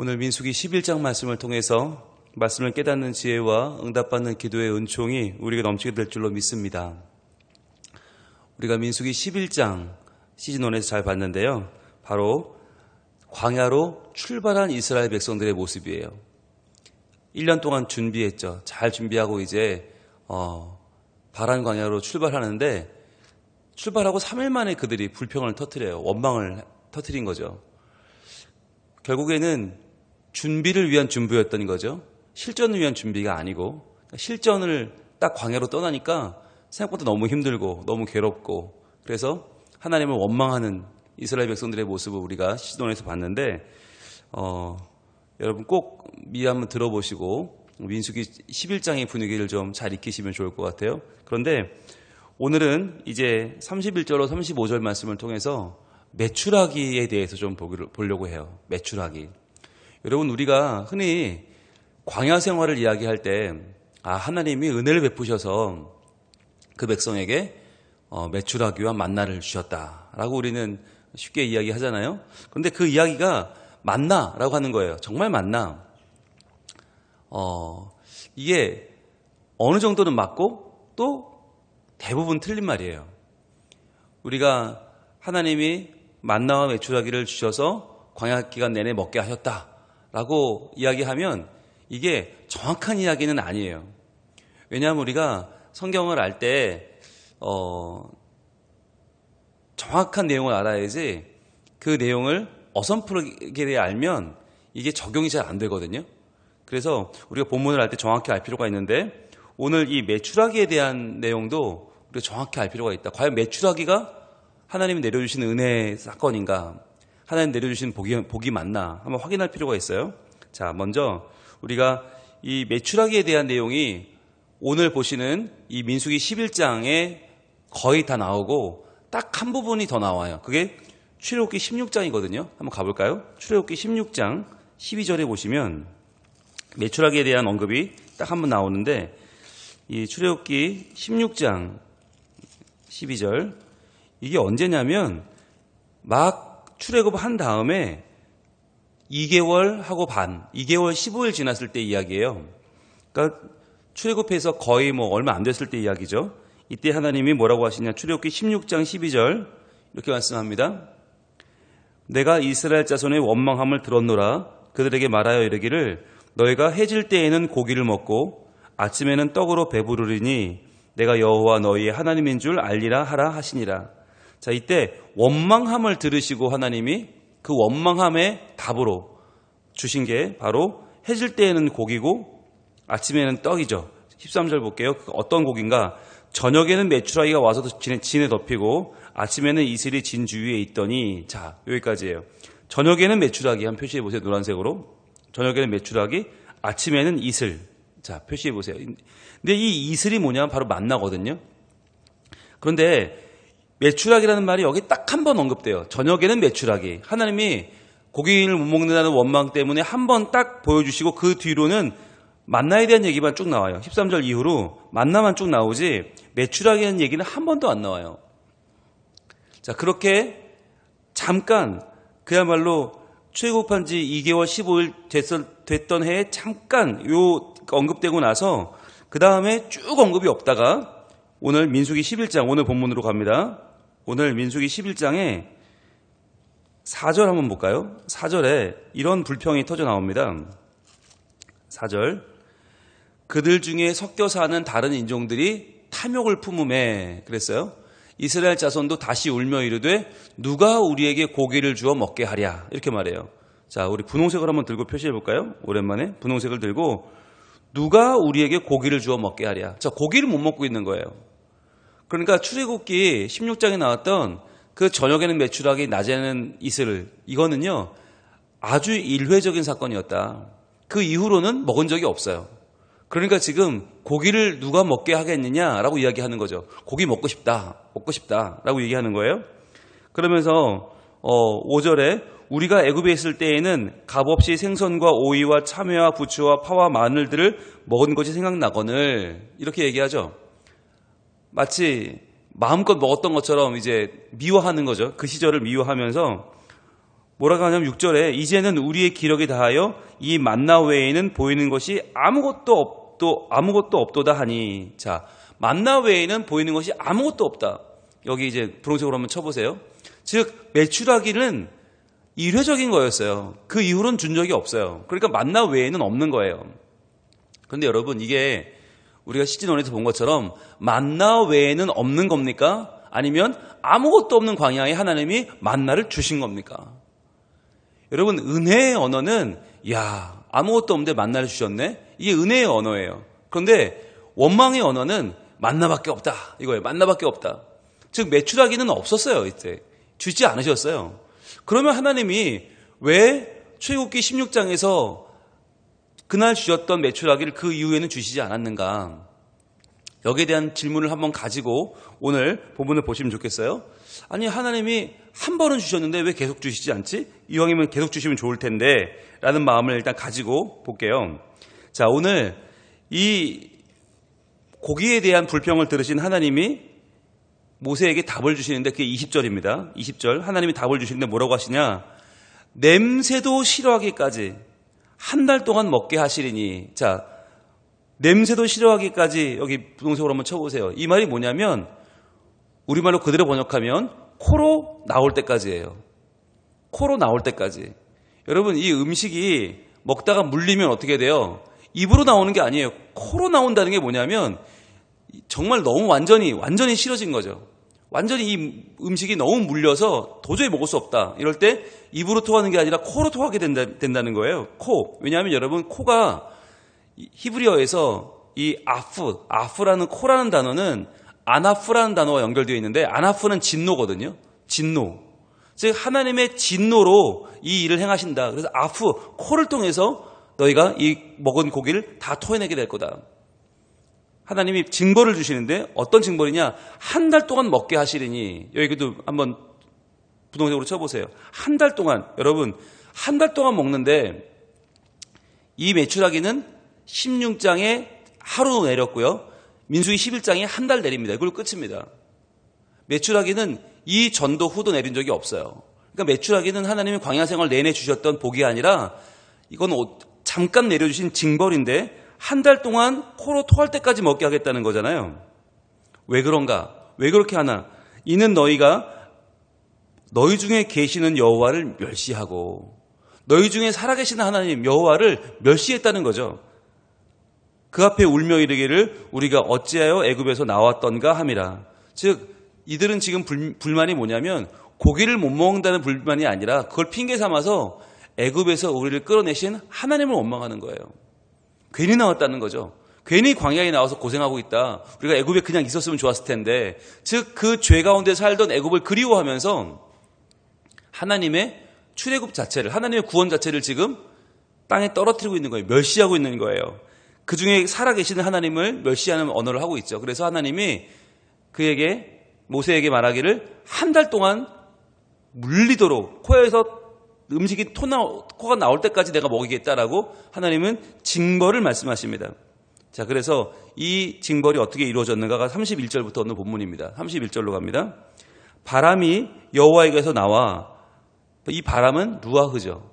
오늘 민수기 11장 말씀을 통해서 말씀을 깨닫는 지혜와 응답받는 기도의 은총이 우리가 넘치게 될 줄로 믿습니다. 우리가 민수기 11장 시즌1에서 잘 봤는데요. 바로 광야로 출발한 이스라엘 백성들의 모습이에요. 1년 동안 준비했죠. 잘 준비하고 이제 바란 광야로 출발하는데 출발하고 3일 만에 그들이 불평을 터뜨려요. 원망을 터뜨린 거죠. 결국에는 준비를 위한 준비였던 거죠. 실전을 위한 준비가 아니고 실전을 딱 광야로 떠나니까 생각보다 너무 힘들고 너무 괴롭고 그래서 하나님을 원망하는 이스라엘 백성들의 모습을 우리가 시돈에서 봤는데 여러분 꼭 미리 한번 들어보시고 민수기 11장의 분위기를 좀 잘 익히시면 좋을 것 같아요. 그런데 오늘은 이제 31절로 35절 말씀을 통해서 메추라기에 대해서 좀 보려고 해요. 메추라기. 여러분 우리가 흔히 광야 생활을 이야기할 때 하나님이 은혜를 베푸셔서 그 백성에게 메추라기와 만나를 주셨다라고 우리는 쉽게 이야기하잖아요. 그런데 그 이야기가 만나라고 하는 거예요. 정말 만나. 이게 어느 정도는 맞고 또 대부분 틀린 말이에요. 우리가 하나님이 만나와 메추라기를 주셔서 광야 기간 내내 먹게 하셨다라고 이야기하면 이게 정확한 이야기는 아니에요. 왜냐하면 우리가 성경을 알 때 정확한 내용을 알아야지 그 내용을 어설프게 알면 이게 적용이 잘 안 되거든요. 그래서 우리가 본문을 알 때 정확히 알 필요가 있는데 오늘 이 메추라기에 대한 내용도 우리가 정확히 알 필요가 있다. 과연 메추라기가 하나님이 내려주신 은혜의 사건인가? 하나님 내려주신 복이 맞나? 한번 확인할 필요가 있어요. 자, 먼저 우리가 이 메추라기에 대한 내용이 오늘 보시는 이 민수기 11장에 거의 다 나오고 딱 한 부분이 더 나와요. 그게 출애굽기 16장이거든요. 한번 가볼까요? 출애굽기 16장 12절에 보시면 메추라기에 대한 언급이 딱 한 번 나오는데 이 출애굽기 16장 12절 이게 언제냐면 막 출애굽한 다음에 2개월 하고 반, 2개월 15일 지났을 때 이야기예요. 그러니까 출애굽해서 거의 얼마 안 됐을 때 이야기죠. 이때 하나님이 뭐라고 하시냐? 출애굽기 16장 12절 이렇게 말씀합니다. 내가 이스라엘 자손의 원망함을 들었노라. 그들에게 말하여 이르기를 너희가 해질 때에는 고기를 먹고 아침에는 떡으로 배부르리니 내가 여호와 너희의 하나님인 줄 알리라 하라 하시니라. 자, 이때 원망함을 들으시고 하나님이 그 원망함의 답으로 주신 게 바로 해질 때에는 고기고 아침에는 떡이죠. 13절 볼게요. 어떤 고기인가? 저녁에는 메추라기가 와서 진에 덮이고 아침에는 이슬이 진 주위에 있더니 자, 여기까지예요. 저녁에는 메추라기 한번 표시해 보세요. 노란색으로. 저녁에는 메추라기, 아침에는 이슬. 자, 표시해 보세요. 근데 이 이슬이 뭐냐면 바로 만나거든요. 그런데 메추라기라는 말이 여기 딱 한 번 언급돼요. 저녁에는 메추라기. 하나님이 고기를 못 먹는다는 원망 때문에 한 번 딱 보여주시고 그 뒤로는 만나에 대한 얘기만 쭉 나와요. 13절 이후로 만나만 쭉 나오지 메추라기라는 얘기는 한 번도 안 나와요. 자, 그렇게 잠깐 그야말로 출애굽한 지 2개월 15일 됐던 해에 잠깐 요 언급되고 나서 그 다음에 쭉 언급이 없다가 오늘 민수기 11장 오늘 본문으로 갑니다. 오늘 민수기 11장에 4절 한번 볼까요? 4절에 이런 불평이 터져 나옵니다. 4절 그들 중에 섞여 사는 다른 인종들이 탐욕을 품음에 그랬어요. 이스라엘 자손도 다시 울며 이르되 누가 우리에게 고기를 주어 먹게 하랴 이렇게 말해요. 자, 우리 분홍색을 한번 들고 표시해 볼까요? 오랜만에 분홍색을 들고 누가 우리에게 고기를 주어 먹게 하랴. 자, 고기를 못 먹고 있는 거예요. 그러니까 출애굽기 16장에 나왔던 그 저녁에는 메추라기 낮에는 이슬 이거는요 아주 일회적인 사건이었다. 그 이후로는 먹은 적이 없어요. 그러니까 지금 고기를 누가 먹게 하겠느냐라고 이야기하는 거죠. 고기 먹고 싶다라고 얘기하는 거예요. 그러면서 5절에 우리가 애굽에 있을 때에는 값없이 생선과 오이와 참외와 부추와 파와 마늘들을 먹은 것이 생각나거늘 이렇게 얘기하죠. 마치 마음껏 먹었던 것처럼 이제 미워하는 거죠. 그 시절을 미워하면서 뭐라고 하냐면 6절에 이제는 우리의 기력이 다하여 이 만나 외에는 보이는 것이 아무것도 없도다 하니. 자, 만나 외에는 보이는 것이 아무것도 없다. 여기 이제 분홍색으로 한번 쳐보세요. 즉 메추라기는 일회적인 거였어요. 그 이후로는 준 적이 없어요. 그러니까 만나 외에는 없는 거예요. 그런데 여러분, 이게 우리가 시즌1에서 본 것처럼 만나 외에는 없는 겁니까? 아니면 아무것도 없는 광야에 하나님이 만나를 주신 겁니까? 여러분, 은혜의 언어는 아무것도 없는데 만나를 주셨네? 이게 은혜의 언어예요. 그런데 원망의 언어는 만나밖에 없다 이거예요. 만나밖에 없다. 즉 메추라기는 없었어요. 이때 주지 않으셨어요. 그러면 하나님이 왜 출애굽기 16장에서 그날 주셨던 메추라기를 그 이후에는 주시지 않았는가? 여기에 대한 질문을 한번 가지고 오늘 본문을 보시면 좋겠어요. 아니, 하나님이 한 번은 주셨는데 왜 계속 주시지 않지? 이왕이면 계속 주시면 좋을 텐데 라는 마음을 일단 가지고 볼게요. 자, 오늘 이 고기에 대한 불평을 들으신 하나님이 모세에게 답을 주시는데 그게 20절입니다. 20절 하나님이 답을 주시는데 뭐라고 하시냐? 냄새도 싫어하기까지 한 달 동안 먹게 하시리니. 자, 냄새도 싫어하기까지 여기 분홍색으로 한번 쳐보세요. 이 말이 뭐냐면 우리말로 그대로 번역하면 코로 나올 때까지예요. 코로 나올 때까지. 여러분, 이 음식이 먹다가 물리면 어떻게 돼요? 입으로 나오는 게 아니에요. 코로 나온다는 게 뭐냐면 정말 너무 완전히 싫어진 거죠. 완전히 이 음식이 너무 물려서 도저히 먹을 수 없다. 이럴 때 입으로 토하는 게 아니라 코로 토하게 된다는 거예요. 코. 왜냐하면 여러분, 코가 히브리어에서 이 아프라는 코라는 단어는 아나프라는 단어와 연결되어 있는데 아나프는 진노거든요. 진노. 즉 하나님의 진노로 이 일을 행하신다. 그래서 코를 통해서 너희가 이 먹은 고기를 다 토해내게 될 거다. 하나님이 징벌을 주시는데 어떤 징벌이냐? 한 달 동안 먹게 하시리니. 여기도 한번 부동적으로 쳐보세요. 한 달 동안. 여러분, 한 달 동안 먹는데 이 메추라기는 16장에 하루 내렸고요. 민수기 11장에 한 달 내립니다. 이걸로 끝입니다. 메추라기는 이 전도 후도 내린 적이 없어요. 그러니까 메추라기는 하나님이 광야 생활 내내 주셨던 복이 아니라 이건 잠깐 내려주신 징벌인데 한 달 동안 코로 토할 때까지 먹게 하겠다는 거잖아요. 왜 그런가? 왜 그렇게 하나? 이는 너희가 너희 중에 계시는 여호와를 멸시하고 너희 중에 살아계시는 하나님 여호와를 멸시했다는 거죠. 그 앞에 울며 이르기를 우리가 어찌하여 애굽에서 나왔던가 함이라. 즉 이들은 지금 불만이 뭐냐면 고기를 못 먹는다는 불만이 아니라 그걸 핑계 삼아서 애굽에서 우리를 끌어내신 하나님을 원망하는 거예요. 괜히 나왔다는 거죠. 괜히 광야에 나와서 고생하고 있다. 우리가 애굽에 그냥 있었으면 좋았을 텐데. 즉 그 죄 가운데 살던 애굽을 그리워하면서 하나님의 출애굽 자체를, 하나님의 구원 자체를 지금 땅에 떨어뜨리고 있는 거예요. 멸시하고 있는 거예요. 그 중에 살아계시는 하나님을 멸시하는 언어를 하고 있죠. 그래서 하나님이 그에게 모세에게 말하기를 한 달 동안 물리도록 코에서 음식이 코가 나올 때까지 내가 먹이겠다라고 하나님은 징벌을 말씀하십니다. 자, 그래서 이 징벌이 어떻게 이루어졌는가가 31절부터 오는 본문입니다. 31절로 갑니다. 바람이 여호와에게서 나와. 이 바람은 루아흐죠.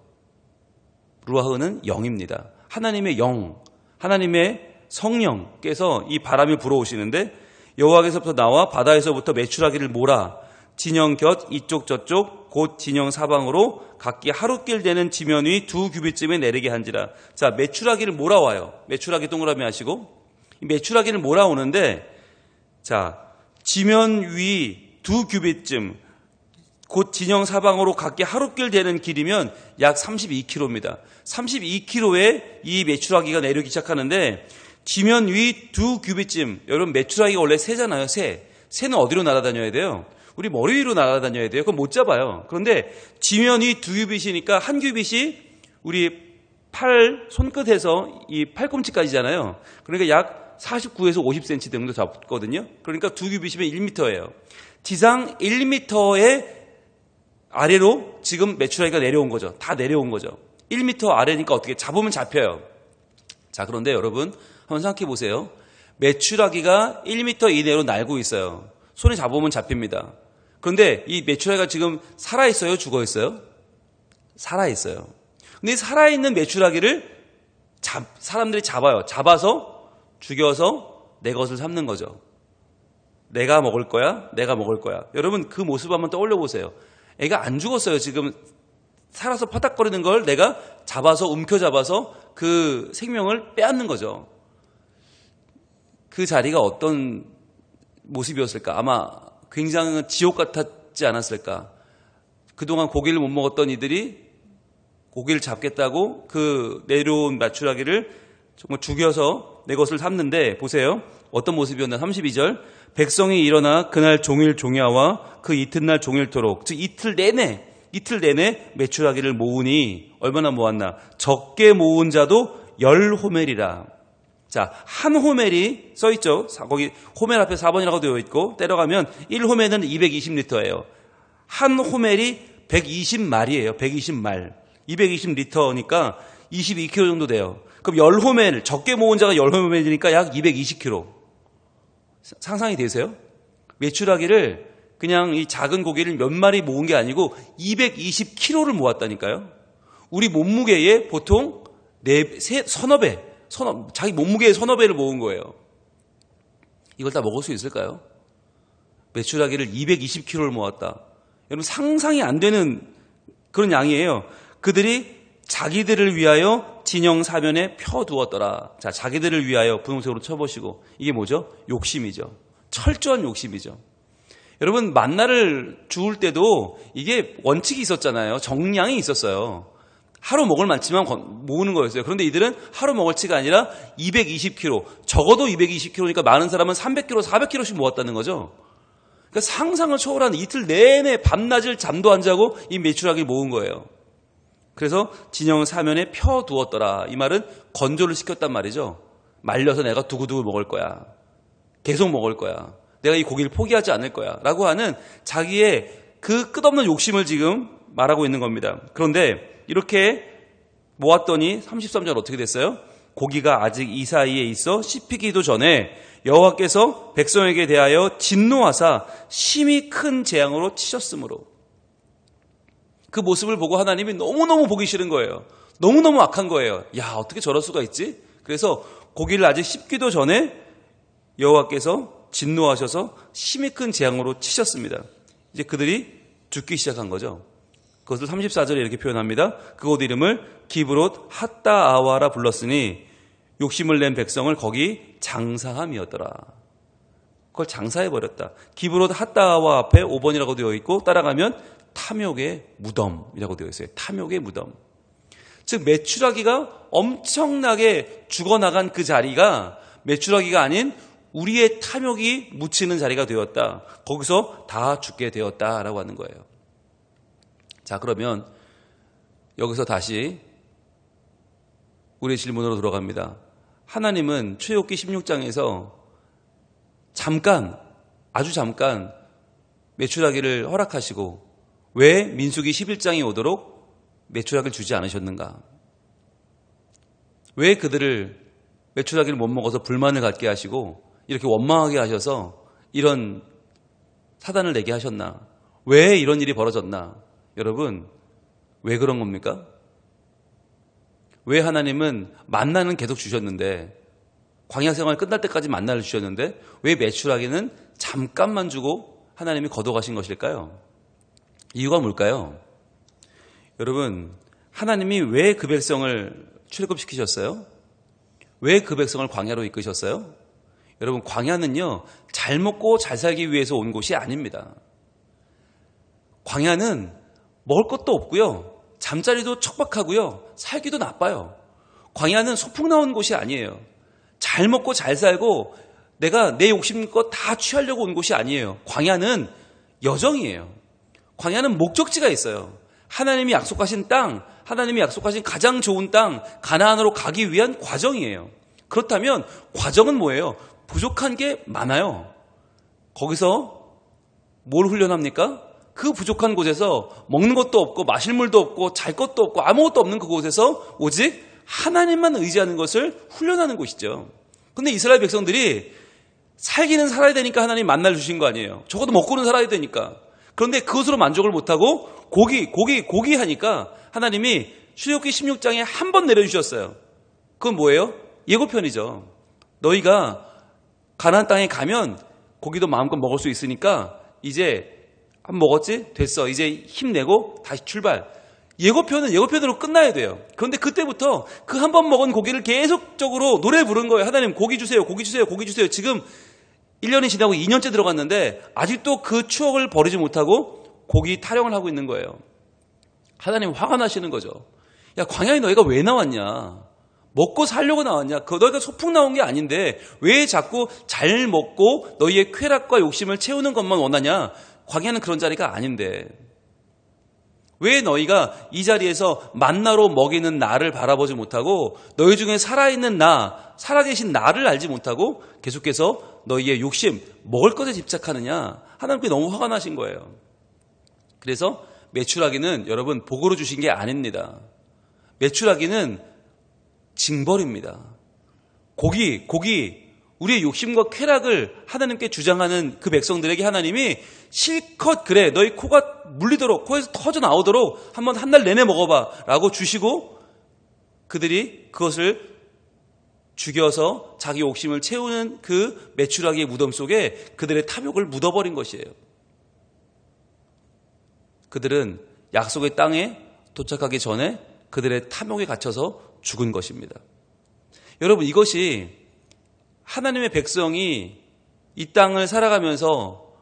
루아흐는 영입니다. 하나님의 영, 하나님의 성령께서 이 바람이 불어오시는데 여호와께서부터 나와 바다에서부터 메추라기를 몰아 진영 곁 이쪽 저쪽 곧 진영 사방으로 각기 하루길 되는 지면 위 2규빗쯤에 내리게 한지라. 자, 메추라기를 몰아와요. 메추라기 동그라미 하시고 이 메추라기를 몰아오는데 자, 지면 위 2규빗쯤 곧 진영 사방으로 각기 하루길 되는 길이면 약 32km입니다. 32km에 이 메추라기가 내려오기 시작하는데 지면 위 2규빗쯤. 여러분 메추라기가 원래 새잖아요. 새는 어디로 날아다녀야 돼요? 우리 머리 위로 날아다녀야 돼요. 그럼 못 잡아요. 그런데 지면이 2규빗이니까 한 규빗이 우리 손끝에서 이 팔꿈치까지잖아요. 그러니까 약 49에서 50cm 정도 잡거든요. 그러니까 2규빗이면 1m예요. 지상 1m의 아래로 지금 메추라기가 내려온 거죠. 다 내려온 거죠. 1m 아래니까 어떻게 잡으면 잡혀요. 자, 그런데 여러분 한번 생각해 보세요. 메추라기가 1m 이내로 날고 있어요. 손에 잡으면 잡힙니다. 그런데 이 메추라기가 지금 살아있어요? 죽어있어요? 살아있어요. 근데 이 살아있는 메추라기를 사람들이 잡아요. 잡아서 죽여서 내 것을 삼는 거죠. 내가 먹을 거야, 내가 먹을 거야. 여러분 그 모습 한번 떠올려 보세요. 애가 안 죽었어요. 지금 살아서 파닥거리는 걸 내가 잡아서 움켜잡아서 그 생명을 빼앗는 거죠. 그 자리가 어떤 모습이었을까? 아마 굉장히 지옥 같았지 않았을까? 그동안 고기를 못 먹었던 이들이 고기를 잡겠다고 그 내려온 메추라기를 정말 죽여서 내 것을 삼는데 보세요. 어떤 모습이었나? 32절. 백성이 일어나 그날 종일 종야와 그 이튿날 종일토록, 즉 이틀 내내 메추라기를 모으니 얼마나 모았나? 적게 모은 자도 10호멜이라. 자, 한 호멜이 써있죠. 거기 호멜 앞에 4번이라고 되어 있고 때려가면 1호멜은 220리터예요. 한 호멜이 120말이에요. 120말. 220리터니까 22kg 정도 돼요. 그럼 10호멜, 적게 모은 자가 10호멜이니까 약 220kg. 상상이 되세요? 메추라기를 그냥 이 작은 고기를 몇 마리 모은 게 아니고 220kg를 모았다니까요. 우리 몸무게의 보통 서너 배, 자기 몸무게의 서너 배를 모은 거예요. 이걸 다 먹을 수 있을까요? 메추라기를 220kg를 모았다. 여러분 상상이 안 되는 그런 양이에요. 그들이 자기들을 위하여 진영 사면에 펴두었더라. 자, 자기들을 위하여 분홍색으로 쳐보시고 이게 뭐죠? 욕심이죠. 철저한 욕심이죠. 여러분 만나를 주울 때도 이게 원칙이 있었잖아요. 정량이 있었어요. 하루 먹을 만치만 모으는 거였어요. 그런데 이들은 하루 먹을치가 아니라 220kg, 적어도 220kg니까 많은 사람은 300kg, 400kg씩 모았다는 거죠. 그러니까 상상을 초월한 이틀 내내 밤낮을 잠도 안 자고 이 메추라기를 모은 거예요. 그래서 진영 사면에 펴두었더라. 이 말은 건조를 시켰단 말이죠. 말려서 내가 두고두고 먹을 거야. 계속 먹을 거야. 내가 이 고기를 포기하지 않을 거야. 라고 하는 자기의 그 끝없는 욕심을 지금 말하고 있는 겁니다. 그런데 이렇게 모았더니 33절 어떻게 됐어요? 고기가 아직 이 사이에 있어 씹히기도 전에 여호와께서 백성에게 대하여 진노하사 심히 큰 재앙으로 치셨으므로. 그 모습을 보고 하나님이 너무너무 보기 싫은 거예요. 너무너무 악한 거예요. 야, 어떻게 저럴 수가 있지? 그래서 고기를 아직 씹기도 전에 여호와께서 진노하셔서 심히 큰 재앙으로 치셨습니다. 이제 그들이 죽기 시작한 거죠. 그것을 34절에 이렇게 표현합니다. 그곳 이름을 기브롯 핫다아와라 불렀으니 욕심을 낸 백성을 거기 장사함이었더라. 그걸 장사해버렸다. 기브롯 핫다아와 앞에 5번이라고 되어 있고 따라가면 탐욕의 무덤이라고 되어 있어요. 탐욕의 무덤. 즉 메추라기가 엄청나게 죽어나간 그 자리가 메추라기가 아닌 우리의 탐욕이 묻히는 자리가 되었다. 거기서 다 죽게 되었다라고 하는 거예요. 자, 그러면 여기서 다시 우리의 질문으로 돌아갑니다. 하나님은 출애굽기 16장에서 아주 잠깐 메추라기를 허락하시고 왜 민수기 11장이 오도록 메추라기를 주지 않으셨는가? 왜 그들을 메추라기를 못 먹어서 불만을 갖게 하시고 이렇게 원망하게 하셔서 이런 사단을 내게 하셨나? 왜 이런 일이 벌어졌나? 여러분, 왜 그런 겁니까? 왜 하나님은 만나는 계속 주셨는데 광야 생활 끝날 때까지 만나를 주셨는데 왜 메추라기는 잠깐만 주고 하나님이 거둬가신 것일까요? 이유가 뭘까요? 여러분, 하나님이 왜 그 백성을 출애굽시키셨어요? 왜 그 백성을 광야로 이끄셨어요? 여러분, 광야는요, 잘 먹고 잘 살기 위해서 온 곳이 아닙니다. 광야는 먹을 것도 없고요, 잠자리도 척박하고요, 살기도 나빠요. 광야는 소풍 나온 곳이 아니에요. 잘 먹고 잘 살고 내가 내 욕심껏 다 취하려고 온 곳이 아니에요. 광야는 여정이에요. 광야는 목적지가 있어요. 하나님이 약속하신 땅, 하나님이 약속하신 가장 좋은 땅, 가나안으로 가기 위한 과정이에요. 그렇다면 과정은 뭐예요? 부족한 게 많아요. 거기서 뭘 훈련합니까? 그 부족한 곳에서 먹는 것도 없고 마실 물도 없고 잘 것도 없고 아무것도 없는 그곳에서 오직 하나님만 의지하는 것을 훈련하는 곳이죠. 근데 이스라엘 백성들이 살기는 살아야 되니까 하나님 만나를 주신 거 아니에요. 적어도 먹고는 살아야 되니까. 그런데 그것으로 만족을 못하고 고기 하니까 하나님이 출애굽기 16장에 한 번 내려주셨어요. 그건 뭐예요? 예고편이죠. 너희가 가나안 땅에 가면 고기도 마음껏 먹을 수 있으니까 이제 한 먹었지? 됐어. 이제 힘내고 다시 출발. 예고편은 예고편으로 끝나야 돼요. 그런데 그때부터 그 한 번 먹은 고기를 계속적으로 노래 부른 거예요. 하나님 고기 주세요. 고기 주세요. 고기 주세요. 지금 1년이 지나고 2년째 들어갔는데 아직도 그 추억을 버리지 못하고 고기 타령을 하고 있는 거예요. 하나님 화가 나시는 거죠. 야, 광야에 너희가 왜 나왔냐? 먹고 살려고 나왔냐? 너희가 소풍 나온 게 아닌데 왜 자꾸 잘 먹고 너희의 쾌락과 욕심을 채우는 것만 원하냐? 광야는 그런 자리가 아닌데 왜 너희가 이 자리에서 만나로 먹이는 나를 바라보지 못하고 너희 중에 살아있는 나, 살아계신 나를 알지 못하고 계속해서 너희의 욕심, 먹을 것에 집착하느냐? 하나님께 너무 화가 나신 거예요. 그래서 메추라기는 여러분 복으로 주신 게 아닙니다. 메추라기는 징벌입니다. 고기, 우리의 욕심과 쾌락을 하나님께 주장하는 그 백성들에게 하나님이 실컷 그래 너희 코가 물리도록 코에서 터져 나오도록 한번 한 달 내내 먹어봐 라고 주시고 그들이 그것을 죽여서 자기 욕심을 채우는 그 메추라기의 무덤 속에 그들의 탐욕을 묻어버린 것이에요. 그들은 약속의 땅에 도착하기 전에 그들의 탐욕에 갇혀서 죽은 것입니다. 여러분 이것이 하나님의 백성이 이 땅을 살아가면서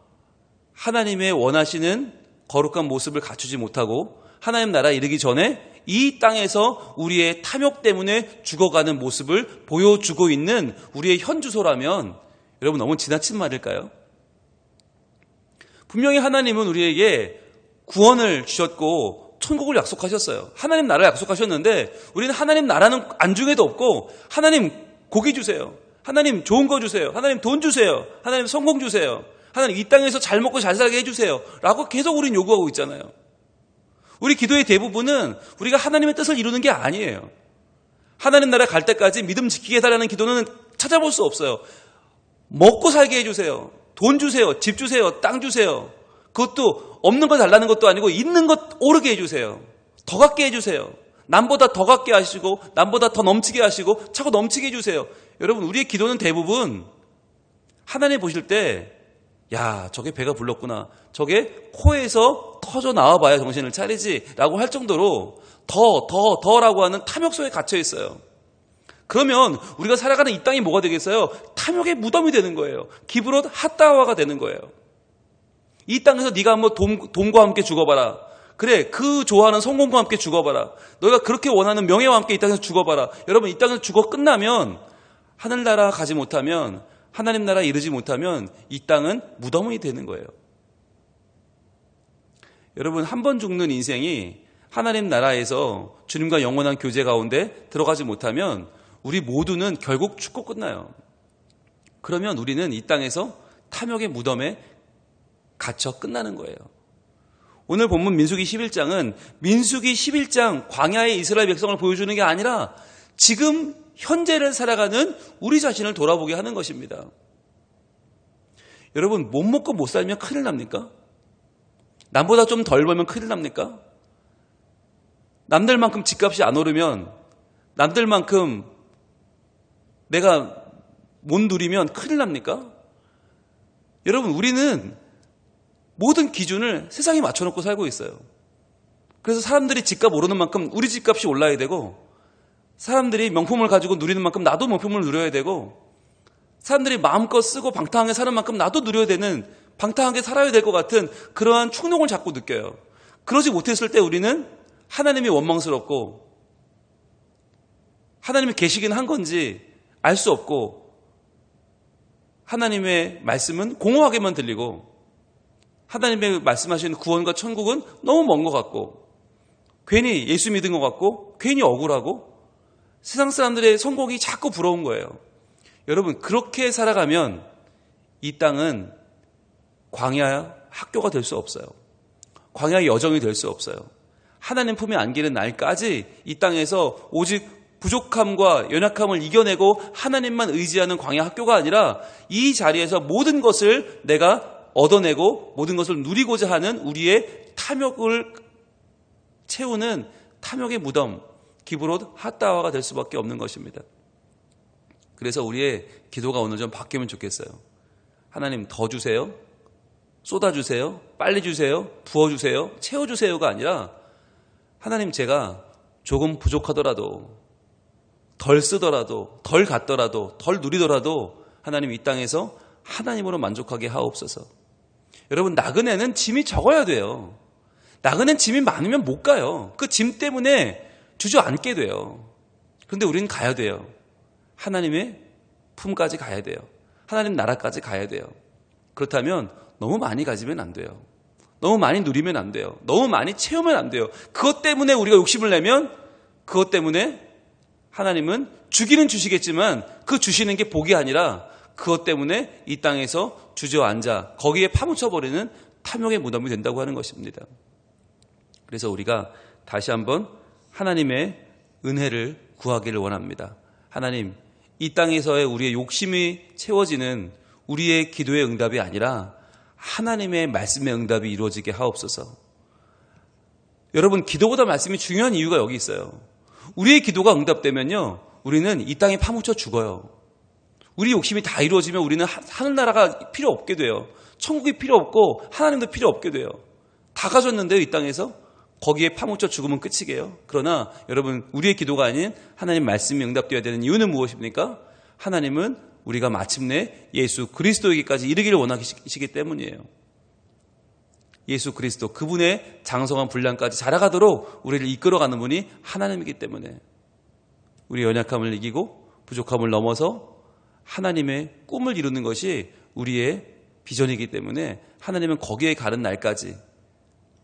하나님의 원하시는 거룩한 모습을 갖추지 못하고 하나님 나라에 이르기 전에 이 땅에서 우리의 탐욕 때문에 죽어가는 모습을 보여주고 있는 우리의 현주소라면 여러분 너무 지나친 말일까요? 분명히 하나님은 우리에게 구원을 주셨고 천국을 약속하셨어요. 하나님 나라를 약속하셨는데 우리는 하나님 나라는 안중에도 없고 하나님 고기 주세요. 하나님 좋은 거 주세요. 하나님 돈 주세요. 하나님 성공 주세요. 하나님 이 땅에서 잘 먹고 잘 살게 해주세요. 라고 계속 우리는 요구하고 있잖아요. 우리 기도의 대부분은 우리가 하나님의 뜻을 이루는 게 아니에요. 하나님 나라 갈 때까지 믿음 지키게 해달라는 기도는 찾아볼 수 없어요. 먹고 살게 해주세요. 돈 주세요. 집 주세요. 땅 주세요. 그것도 없는 거 달라는 것도 아니고 있는 것 오르게 해주세요. 더 갖게 해주세요. 남보다 더 갖게 하시고 남보다 더 넘치게 하시고 차고 넘치게 해주세요. 여러분 우리의 기도는 대부분 하나님 보실 때 야 저게 배가 불렀구나. 저게 코에서 터져 나와봐야 정신을 차리지 라고 할 정도로 더라고 하는 탐욕 속에 갇혀 있어요. 그러면 우리가 살아가는 이 땅이 뭐가 되겠어요? 탐욕의 무덤이 되는 거예요. 기브롯 핫다와가 되는 거예요. 이 땅에서 네가 한번 돈과 함께 죽어봐라. 그래 그 좋아하는 성공과 함께 죽어봐라. 너희가 그렇게 원하는 명예와 함께 이 땅에서 죽어봐라. 여러분 이 땅에서 죽어 끝나면 하늘나라 가지 못하면 하나님 나라에 이르지 못하면 이 땅은 무덤이 되는 거예요. 여러분 한 번 죽는 인생이 하나님 나라에서 주님과 영원한 교제 가운데 들어가지 못하면 우리 모두는 결국 죽고 끝나요. 그러면 우리는 이 땅에서 탐욕의 무덤에 갇혀 끝나는 거예요. 오늘 본문 민수기 11장은 민수기 11장 광야의 이스라엘 백성을 보여주는 게 아니라 지금 현재를 살아가는 우리 자신을 돌아보게 하는 것입니다. 여러분 못 먹고 못 살면 큰일 납니까? 남보다 좀 덜 벌면 큰일 납니까? 남들만큼 집값이 안 오르면 남들만큼 내가 못 누리면 큰일 납니까? 여러분 우리는 모든 기준을 세상에 맞춰놓고 살고 있어요. 그래서 사람들이 집값 오르는 만큼 우리 집값이 올라야 되고 사람들이 명품을 가지고 누리는 만큼 나도 명품을 누려야 되고 사람들이 마음껏 쓰고 방탕하게 사는 만큼 나도 누려야 되는 방탕하게 살아야 될 것 같은 그러한 충동을 자꾸 느껴요. 그러지 못했을 때 우리는 하나님이 원망스럽고 하나님이 계시긴 한 건지 알 수 없고 하나님의 말씀은 공허하게만 들리고 하나님의 말씀하시는 구원과 천국은 너무 먼 것 같고 괜히 예수 믿은 것 같고 괜히 억울하고 세상 사람들의 성공이 자꾸 부러운 거예요. 여러분 그렇게 살아가면 이 땅은 광야 학교가 될 수 없어요. 광야의 여정이 될 수 없어요. 하나님 품에 안기는 날까지 이 땅에서 오직 부족함과 연약함을 이겨내고 하나님만 의지하는 광야 학교가 아니라 이 자리에서 모든 것을 내가 얻어내고 모든 것을 누리고자 하는 우리의 탐욕을 채우는 탐욕의 무덤, 기브롯 핫다와가 될 수밖에 없는 것입니다. 그래서 우리의 기도가 오늘 좀 바뀌면 좋겠어요. 하나님 더 주세요, 쏟아주세요, 빨리 주세요, 부어주세요, 채워주세요가 아니라 하나님 제가 조금 부족하더라도 덜 쓰더라도 덜 갖더라도 덜 누리더라도 하나님 이 땅에서 하나님으로 만족하게 하옵소서. 여러분, 나그네는 짐이 적어야 돼요. 나그네는 짐이 많으면 못 가요. 그 짐 때문에 주저앉게 돼요. 그런데 우리는 가야 돼요. 하나님의 품까지 가야 돼요. 하나님 나라까지 가야 돼요. 그렇다면 너무 많이 가지면 안 돼요. 너무 많이 누리면 안 돼요. 너무 많이 채우면 안 돼요. 그것 때문에 우리가 욕심을 내면 그것 때문에 하나님은 주기는 주시겠지만 그 주시는 게 복이 아니라 그것 때문에 이 땅에서 주저앉아 거기에 파묻혀버리는 탐욕의 무덤이 된다고 하는 것입니다. 그래서 우리가 다시 한번 하나님의 은혜를 구하기를 원합니다. 하나님, 이 땅에서의 우리의 욕심이 채워지는 우리의 기도의 응답이 아니라 하나님의 말씀의 응답이 이루어지게 하옵소서. 여러분, 기도보다 말씀이 중요한 이유가 여기 있어요. 우리의 기도가 응답되면요, 우리는 이 땅에 파묻혀 죽어요. 우리 욕심이 다 이루어지면 우리는 하늘나라가 필요 없게 돼요. 천국이 필요 없고 하나님도 필요 없게 돼요. 다 가졌는데요, 이 땅에서. 거기에 파묻혀 죽으면 끝이게요. 그러나 여러분, 우리의 기도가 아닌 하나님 말씀이 응답되어야 되는 이유는 무엇입니까? 하나님은 우리가 마침내 예수 그리스도에게까지 이르기를 원하시기 때문이에요. 예수 그리스도, 그분의 장성한 분량까지 자라가도록 우리를 이끌어가는 분이 하나님이기 때문에 우리의 연약함을 이기고 부족함을 넘어서 하나님의 꿈을 이루는 것이 우리의 비전이기 때문에 하나님은 거기에 가는 날까지,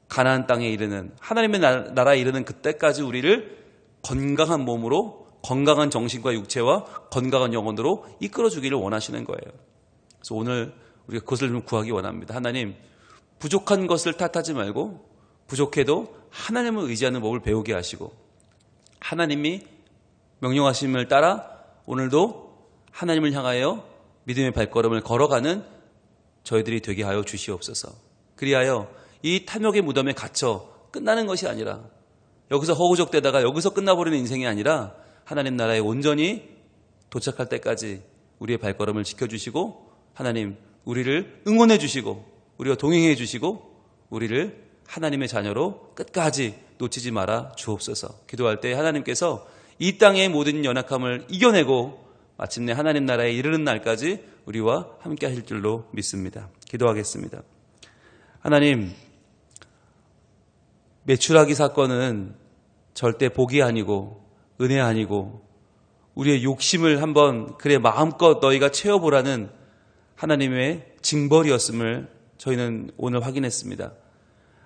가나안 땅에 이르는, 하나님의 나라에 이르는 그때까지 우리를 건강한 몸으로, 건강한 정신과 육체와 건강한 영혼으로 이끌어주기를 원하시는 거예요. 그래서 오늘 우리가 그것을 좀 구하기 원합니다. 하나님, 부족한 것을 탓하지 말고 부족해도 하나님을 의지하는 법을 배우게 하시고, 하나님이 명령하심을 따라 오늘도 하나님을 향하여 믿음의 발걸음을 걸어가는 저희들이 되게 하여 주시옵소서. 그리하여 이 탐욕의 무덤에 갇혀 끝나는 것이 아니라, 여기서 허우적대다가 여기서 끝나버리는 인생이 아니라 하나님 나라에 온전히 도착할 때까지 우리의 발걸음을 지켜주시고, 하나님 우리를 응원해 주시고 우리와 동행해 주시고 우리를 하나님의 자녀로 끝까지 놓치지 말아 주옵소서. 기도할 때 하나님께서 이 땅의 모든 연약함을 이겨내고 마침내 하나님 나라에 이르는 날까지 우리와 함께 하실 줄로 믿습니다. 기도하겠습니다. 하나님, 메추라기 사건은 절대 복이 아니고 은혜 아니고 우리의 욕심을 한번 그래 마음껏 너희가 채워보라는 하나님의 징벌이었음을 저희는 오늘 확인했습니다.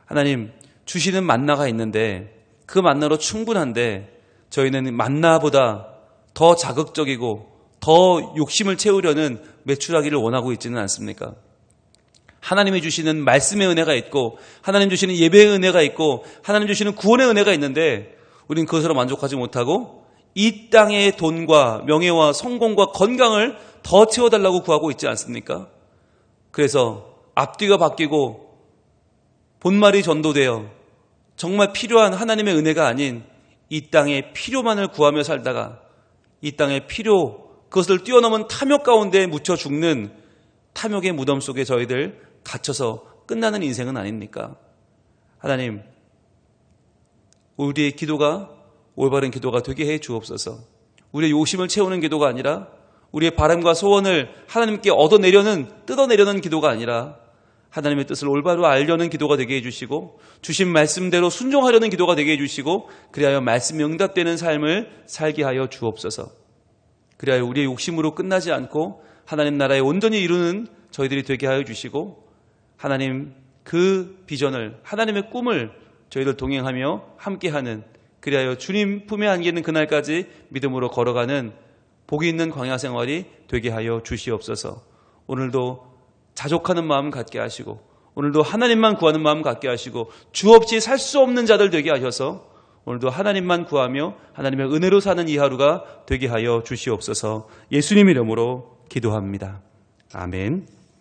하나님, 주시는 만나가 있는데 그 만나로 충분한데 저희는 만나보다 더 자극적이고 더 욕심을 채우려는 메추라기를 원하고 있지는 않습니까? 하나님이 주시는 말씀의 은혜가 있고 하나님 주시는 예배의 은혜가 있고 하나님 주시는 구원의 은혜가 있는데 우리는 그것으로 만족하지 못하고 이 땅의 돈과 명예와 성공과 건강을 더 채워달라고 구하고 있지 않습니까? 그래서 앞뒤가 바뀌고 본말이 전도되어 정말 필요한 하나님의 은혜가 아닌 이 땅의 필요만을 구하며 살다가 이 땅의 필요, 그것을 뛰어넘은 탐욕 가운데 묻혀 죽는 탐욕의 무덤 속에 저희들 갇혀서 끝나는 인생은 아닙니까? 하나님, 우리의 기도가 올바른 기도가 되게 해 주옵소서. 우리의 욕심을 채우는 기도가 아니라 우리의 바람과 소원을 하나님께 뜯어내려는 기도가 아니라 하나님의 뜻을 올바로 알려는 기도가 되게 해주시고 주신 말씀대로 순종하려는 기도가 되게 해주시고 그리하여 말씀이 응답되는 삶을 살게 하여 주옵소서. 그리하여 우리의 욕심으로 끝나지 않고 하나님 나라에 온전히 이루는 저희들이 되게 하여 주시고 하나님 그 비전을, 하나님의 꿈을 저희들 동행하며 함께하는, 그리하여 주님 품에 안기는 그날까지 믿음으로 걸어가는 복이 있는 광야 생활이 되게 하여 주시옵소서. 오늘도 자족하는 마음 갖게 하시고 오늘도 하나님만 구하는 마음 갖게 하시고 주 없이 살 수 없는 자들 되게 하셔서 오늘도 하나님만 구하며 하나님의 은혜로 사는 이 하루가 되게 하여 주시옵소서. 예수님 이름으로 기도합니다. 아멘.